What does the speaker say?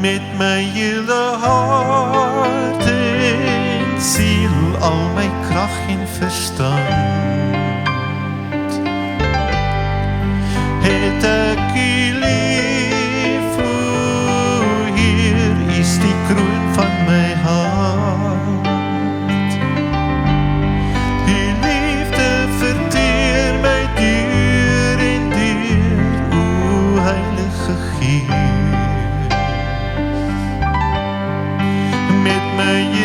met my hele hart en siel, al my krag en verstand, het ek U lief, o Heer, U is die kroon van my hart. U liefde verteer my deur en deur, o Heilige Gees. Met my